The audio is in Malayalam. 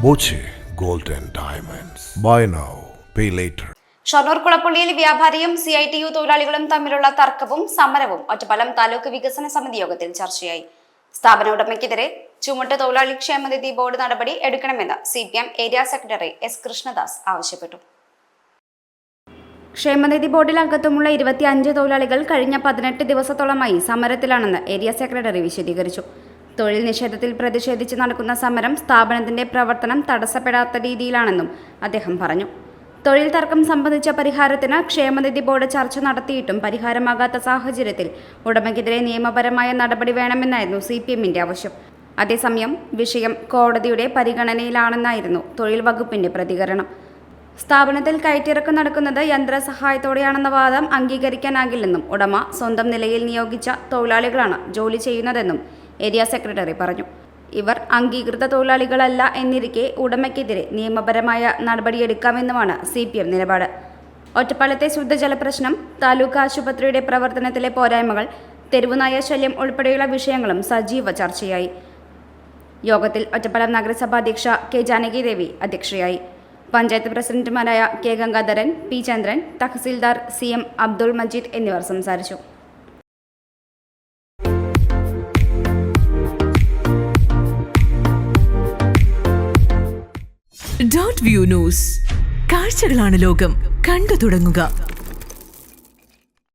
Boche gold and diamonds. Buy now, pay later. Shoranur കുളപ്പള്ളിയിൽ വ്യാപാരിയും CITU തൊഴിലാളികളും തമ്മിലുള്ള തർക്കവും സമരവും ഒറ്റപ്പാലം താലൂക്ക് വികസന സമിതി യോഗത്തിൽ ചർച്ചയായി. സ്ഥാപന ഉടമയ്ക്കെതിരെ ചുമട്ട് തൊഴിലാളി ക്ഷേമനിധി ബോർഡ് നടപടി എടുക്കണമെന്ന് CPM area secretary S. Krishnadas ആവശ്യപ്പെട്ടു. ക്ഷേമനിധി ബോർഡിൽ അംഗത്വമുള്ള 25 തൊഴിലാളികൾ കഴിഞ്ഞ 18 ദിവസത്തോളമായി സമരത്തിലാണെന്ന് ഏരിയ സെക്രട്ടറി വിശദീകരിച്ചു. തൊഴിൽ നിഷേധത്തിൽ പ്രതിഷേധിച്ച് നടക്കുന്ന സമരം സ്ഥാപനത്തിന്റെ പ്രവർത്തനം തടസ്സപ്പെടാത്ത രീതിയിലാണെന്നും അദ്ദേഹം പറഞ്ഞു. തൊഴിൽ തർക്കം സംബന്ധിച്ച പരിഹാരത്തിന് ക്ഷേമനിധി ബോർഡ് ചർച്ച നടത്തിയിട്ടും പരിഹാരമാകാത്ത സാഹചര്യത്തിൽ ഉടമയ്ക്കെതിരെ നിയമപരമായ നടപടി വേണമെന്നായിരുന്നു CPMന്റെ ആവശ്യം. അതേസമയം വിഷയം കോടതിയുടെ പരിഗണനയിലാണെന്നായിരുന്നു തൊഴിൽ വകുപ്പിന്റെ പ്രതികരണം. സ്ഥാപനത്തിൽ കയറ്റിറക്കം നടക്കുന്നത് യന്ത്രസഹായത്തോടെയാണെന്ന വാദം അംഗീകരിക്കാനാകില്ലെന്നും ഉടമ സ്വന്തം നിലയിൽ നിയോഗിച്ച തൊഴിലാളികളാണ് ജോലി ചെയ്യുന്നതെന്നും ഏരിയ സെക്രട്ടറി പറഞ്ഞു. ഇവർ അംഗീകൃത തൊഴിലാളികളല്ല എന്നിരിക്കെ ഉടമയ്ക്കെതിരെ നിയമപരമായ നടപടിയെടുക്കാമെന്നുമാണ് CPM നിലപാട്. ഒറ്റപ്പാലത്തെ ശുദ്ധജല പ്രശ്നം, താലൂക്ക് ആശുപത്രിയുടെ പ്രവർത്തനത്തിലെ പോരായ്മകൾ, തെരുവുനായ ശല്യം ഉൾപ്പെടെയുള്ള വിഷയങ്ങളും സജീവ ചർച്ചയായി. യോഗത്തിൽ ഒറ്റപ്പാലം നഗരസഭാ അധ്യക്ഷ K. ജാനകിദേവി അധ്യക്ഷയായി. പഞ്ചായത്ത് പ്രസിഡന്റുമാരായ K. ഗംഗാധരൻ, P. ചന്ദ്രൻ, തഹസിൽദാർ CM അബ്ദുൾ മജീദ് എന്നിവർ സംസാരിച്ചു. .view ന്യൂസ്, കാഴ്ചകളാണ് ലോകം, കണ്ടു തുടങ്ങുക.